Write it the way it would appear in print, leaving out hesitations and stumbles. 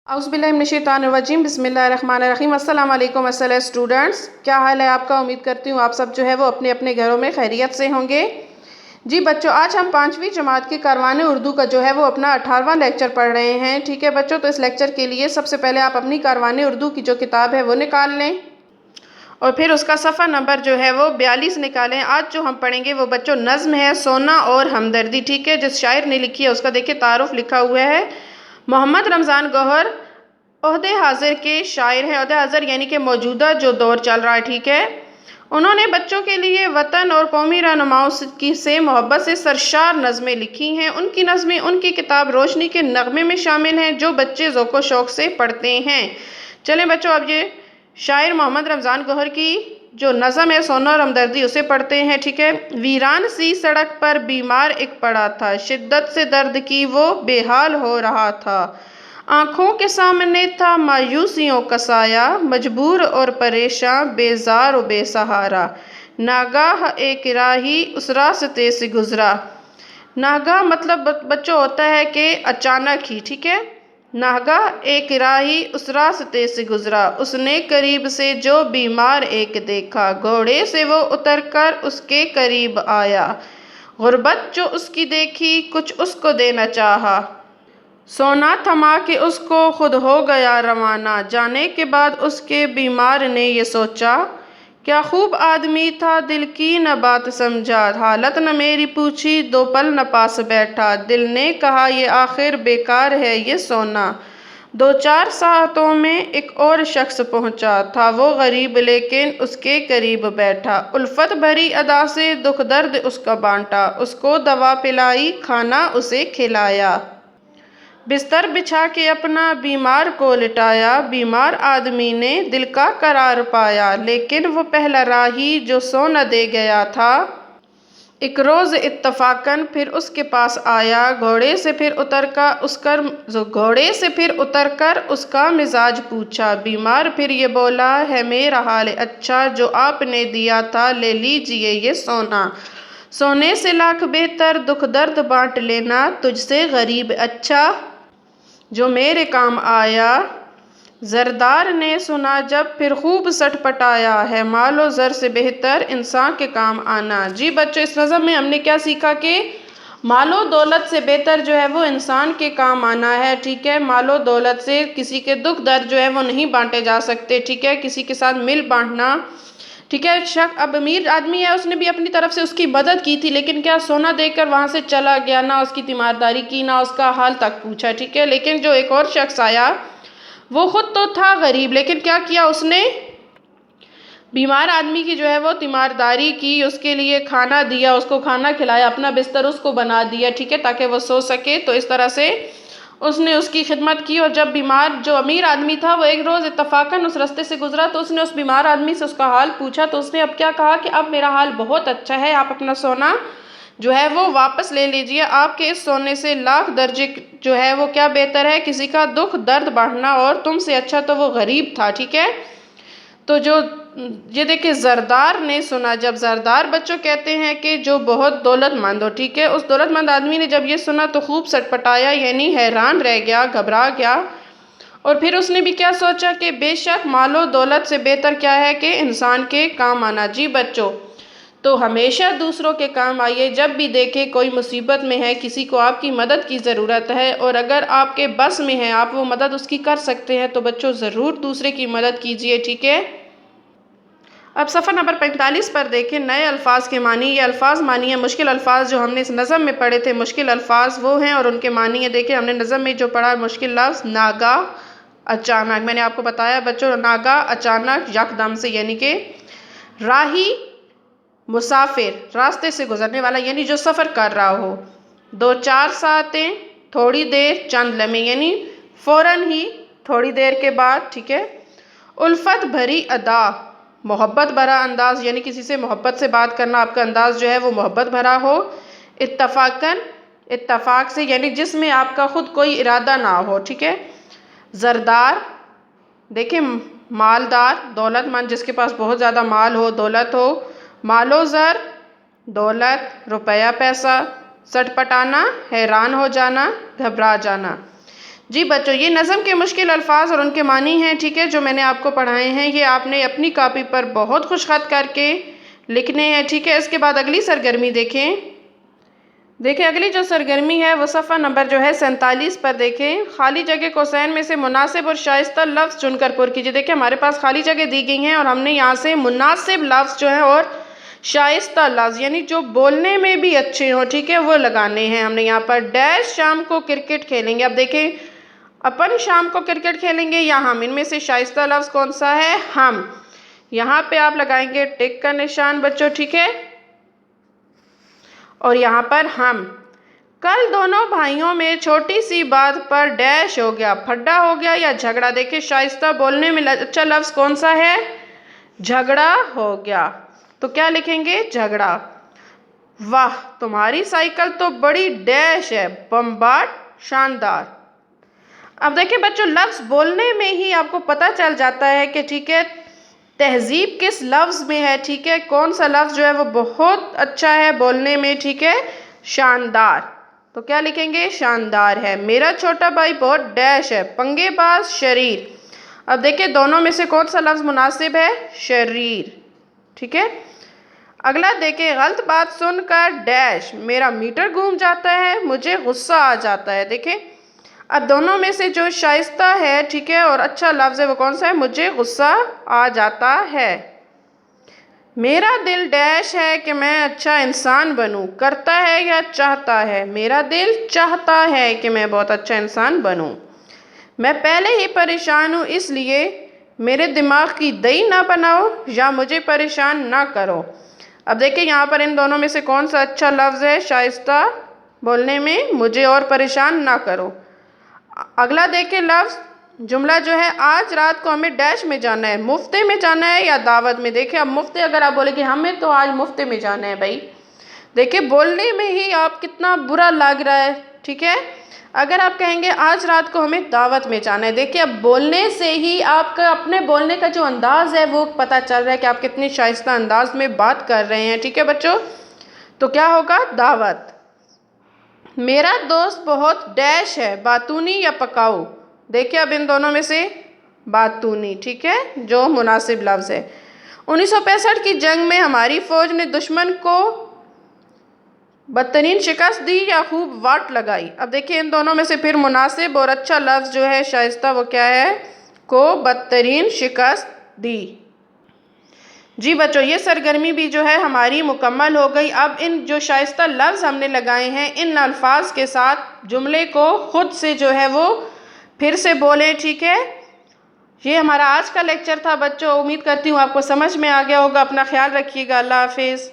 औज़ुबिल्लाहिमिनश्शैतानिर्रजीम बिस्मिल्लाहिर्रहमानिर्रहीम। अस्सलाम वालेकुम स्टूडेंट्स, क्या हाल है आपका। उम्मीद करती हूँ आप सब जो है वो अपने अपने घरों में खैरियत से होंगे। जी बच्चों, आज हम 5वीं जमात की कारवाने उर्दू का जो है वो अपना 18वां लेक्चर पढ़ रहे हैं। ठीक है बच्चों, तो इस लेक्चर के लिए सबसे पहले आप अपनी कारवाने उर्दू की जो किताब है वो निकाल लें और फिर उसका सफ़ा नंबर जो है वो 42 निकालें। आज जो हम पढ़ेंगे वो बच्चों नज़्म है सोना और हमदर्दी। ठीक है, जिस शायर ने लिखी है उसका देखिए तारुफ लिखा हुआ है। मोहम्मद रमज़ान गौहर ओहदे हाजिर के शायर हैं। ओहदे हाजिर यानी कि मौजूदा जो दौर चल रहा है। ठीक है, उन्होंने बच्चों के लिए वतन और कौमी रहनुमाओं की से मोहब्बत से सरशार नज़में लिखी हैं। उनकी नज़में उनकी किताब रोशनी के नगमे में शामिल हैं जो बच्चे ज़ौक़ व शौक़ से पढ़ते हैं। चलें बच्चों, अब ये शायर मोहम्मद रमज़ान गौहर की जो नज़म है सोना और हमदर्दी उसे पढ़ते हैं। ठीक है, वीरान सी सड़क पर बीमार एक पड़ा था, शिद्दत से दर्द की वो बेहाल हो रहा था। आँखों के सामने था मायूसियों का साया, मजबूर और परेशान, बेजार और बेसहारा। नागाह एक राही उस रास्ते से गुजरा। नागाह मतलब बच्चों होता है कि अचानक ही। ठीक है, नागाह एक राही उस रास्ते से गुजरा, उसने करीब से जो बीमार एक देखा, घोड़े से वो उतरकर उसके करीब आया। गुर्बत जो उसकी देखी कुछ उसको देना चाहा, सोना थमा के उसको खुद हो गया रवाना। जाने के बाद उसके बीमार ने ये सोचा, क्या खूब आदमी था दिल की न बात समझा। हालत न मेरी पूछी दो पल न पास बैठा, दिल ने कहा ये आखिर बेकार है ये सोना। 2-4 सातों में एक और शख्स पहुंचा, था वो गरीब लेकिन उसके करीब बैठा। उल्फत भरी अदा से दुख दर्द उसका बांटा, उसको दवा पिलाई खाना उसे खिलाया। बिस्तर बिछा के अपना बीमार को लिटाया, बीमार आदमी ने दिल का करार पाया। लेकिन वो पहला राही जो सो न दे गया था, एक रोज़ इत्तफाकन फिर उसके पास आया। घोड़े से फिर उतरकर उसका मिजाज पूछा। बीमार फिर ये बोला, है मेरा हाल अच्छा, जो आपने दिया था ले लीजिए ये सोना। सोने से लाख बेहतर दुख दर्द बांट लेना, तुझसे गरीब अच्छा जो मेरे काम आया। जरदार ने सुना जब फिर खूब सटपटाया, है मालो ज़र से बेहतर इंसान के काम आना। जी बच्चों, इस नज़म में हमने क्या सीखा कि मालो दौलत से बेहतर जो है वो इंसान के काम आना है। ठीक है, मालो दौलत से किसी के दुख दर्द जो है वो नहीं बांटे जा सकते। ठीक है, किसी के साथ मिल बांटना। ठीक है, शख्स अब अमीर आदमी है, उसने भी अपनी तरफ से उसकी मदद की थी, लेकिन क्या सोना देकर वहां से चला गया, ना उसकी तीमारदारी की ना उसका हाल तक पूछा। ठीक है, लेकिन जो एक और शख्स आया वो खुद तो था गरीब, लेकिन क्या किया उसने, बीमार आदमी की जो है वो तीमारदारी की, उसके लिए खाना दिया, उसको खाना खिलाया, अपना बिस्तर उसको बना दिया। ठीक है, ताकि वो सो सके। तो इस तरह से उसने उसकी खिदमत की। और जब बीमार जो अमीर आदमी था वो एक रोज़ इत्तफाकन उस रास्ते से गुजरा, तो उसने उस बीमार आदमी से उसका हाल पूछा। तो उसने अब क्या कहा कि अब मेरा हाल बहुत अच्छा है, आप अपना सोना जो है वो वापस ले लीजिए। आपके इस सोने से लाख दर्जे जो है वो क्या बेहतर है, किसी का दुख दर्द बांटना, और तुमसे अच्छा तो वो गरीब था। ठीक है, तो जो ये देखिए जरदार ने सुना। जब जरदार बच्चों कहते हैं कि जो बहुत दौलतमंद हो। ठीक है, उस दौलतमंद आदमी ने जब ये सुना तो खूब सटपटाया, यानी हैरान रह गया, घबरा गया। और फिर उसने भी क्या सोचा कि बेशक मालो दौलत से बेहतर क्या है कि इंसान के काम आना। जी बच्चों, तो हमेशा दूसरों के काम आइए। जब भी देखें कोई मुसीबत में है, किसी को आपकी मदद की ज़रूरत है और अगर आपके बस में है, आप वो मदद उसकी कर सकते हैं, तो बच्चों ज़रूर दूसरे की मदद कीजिए। ठीक है, अब सफ़र नंबर 45 पर देखें नए अल्फाज के मानी। ये अल्फाज मानी है मुश्किल अल्फाज जो हमने इस नज़म में पढ़े थे। मुश्किल अल्फाज वो हैं और उनके मानी है। देखिए हमने नज़म में जो पढ़ा मुश्किल लफ्ज़ नागा अचानक, मैंने आपको बताया बच्चों नागा अचानक यकदम से, यानी कि राही मुसाफिर रास्ते से गुजरने वाला, यानी जो सफ़र कर रहा हो। 2-4 सातें थोड़ी देर, चंद लम्हे यानी फ़ौरन ही, थोड़ी देर के बाद। ठीक है, उल्फत भरी अदा मोहब्बत भरा अंदाज, यानी किसी से मोहब्बत से बात करना, आपका अंदाज जो है वो मोहब्बत भरा हो। इत्तफाकन इत्तफाक से, यानी जिसमें आपका खुद कोई इरादा ना हो। ठीक है, जरदार देखिए मालदार दौलतमंद, जिसके पास बहुत ज़्यादा माल हो, दौलत हो। मालो ज़र दौलत रुपया पैसा। सटपटाना हैरान हो जाना, घबरा जाना। जी बच्चों, ये नज़म के मुश्किल अल्फाज और उनके मानी हैं, ठीक है, जो मैंने आपको पढ़ाए हैं। ये आपने अपनी कॉपी पर बहुत खुशखत करके लिखने हैं, ठीक है। इसके बाद अगली सरगर्मी देखें। देखिए अगली जो सरगर्मी है वो सफ़ा नंबर जो है 47 पर देखें। खाली जगह कोसैन में से मुनासिब और शाइस्ता लफ्ज़ चुनकर पुर कीजिए। देखिए हमारे पास खाली जगह दी गई हैं और हमने यहाँ से मुनासिब लफ्ज़ जो है और शाइस्ता लफ्ज़ यानी जो बोलने में भी अच्छे हों, ठीक है, वो लगाने हैं। हमने यहाँ पर डैश शाम को क्रिकेट खेलेंगे। अब देखें अपन शाम को क्रिकेट खेलेंगे या हम, इनमें से शाइस्ता लफ्ज़ कौन सा है? हम। यहाँ पे आप लगाएंगे टिक का निशान बच्चों, ठीक है, और यहाँ पर हम। कल दोनों भाइयों में छोटी सी बात पर डैश हो गया, फड्डा हो गया या झगड़ा। देखिए शाइस्ता बोलने में अच्छा लफ्ज़ कौन सा है? झगड़ा हो गया। तो क्या लिखेंगे? झगड़ा। वाह तुम्हारी साइकिल तो बड़ी डैश है, बम्बाट, शानदार। अब देखिए बच्चों लफ्ज़ बोलने में ही आपको पता चल जाता है कि ठीक है तहजीब किस लफ्ज़ में है, ठीक है, कौन सा लफ्ज़ जो है वो बहुत अच्छा है बोलने में, ठीक है, शानदार। तो क्या लिखेंगे? शानदार है। मेरा छोटा भाई बहुत डैश है, पंगेबाज, शरीर। अब देखिए दोनों में से कौन सा लफ्ज़ मुनासिब है? शरीर, ठीक है। अगला देखिए गलत बात सुनकर डैश, मेरा मीटर घूम जाता है, मुझे गुस्सा आ जाता है। देखिए अब दोनों में से जो शाइस्ता है, ठीक है, और अच्छा लफ्ज़ है वो कौन सा है? मुझे गुस्सा आ जाता है। मेरा दिल डैश है कि मैं अच्छा इंसान बनूं, करता है या चाहता है? मेरा दिल चाहता है कि मैं बहुत अच्छा इंसान बनूं। मैं पहले ही परेशान हूँ इसलिए मेरे दिमाग की दही ना बनाओ या मुझे परेशान ना करो। अब देखिए यहाँ पर इन दोनों में से कौन सा अच्छा लफ्ज़ है शाइस्ता बोलने में? मुझे और परेशान ना करो। अगला देखिए लफ्ज़ जुमला जो है, आज रात को हमें डैश में जाना है, मुफ्ते में जाना है या दावत में। देखिए अब मुफ्ते अगर आप बोलेंगे हमें तो आज मुफ्ते में जाना है भाई, देखिए बोलने में ही आप कितना बुरा लग रहा है, ठीक है। अगर आप कहेंगे आज रात को हमें दावत में जाना है, देखिए अब बोलने से ही आपका अपने बोलने का जो अंदाज़ है वो पता चल रहा है कि आप कितनी शाइस्ता अंदाज में बात कर रहे हैं, ठीक है बच्चों। तो क्या होगा? दावत। मेरा दोस्त बहुत डैश है, बातूनी या पकाऊ। देखिए अब इन दोनों में से बातूनी, ठीक है, जो मुनासिब लफ्ज़ है। 1965 की जंग में हमारी फ़ौज ने दुश्मन को बदतरीन शिकस्त दी या खूब वाट लगाई। अब देखिए इन दोनों में से फिर मुनासिब और अच्छा लफ्ज़ जो है शाइस्ता वो क्या है? को बदतरीन शिकस्त दी। जी बच्चों ये सरगर्मी भी जो है हमारी मुकम्मल हो गई। अब इन जो शाइस्ता लफ्ज़ हमने लगाए हैं इन अल्फाज के साथ जुमले को खुद से जो है वो फिर से बोलें, ठीक है। ये हमारा आज का लेक्चर था बच्चों, उम्मीद करती हूँ आपको समझ में आ गया होगा। अपना ख्याल रखिएगा। अल्लाह हाफिज़।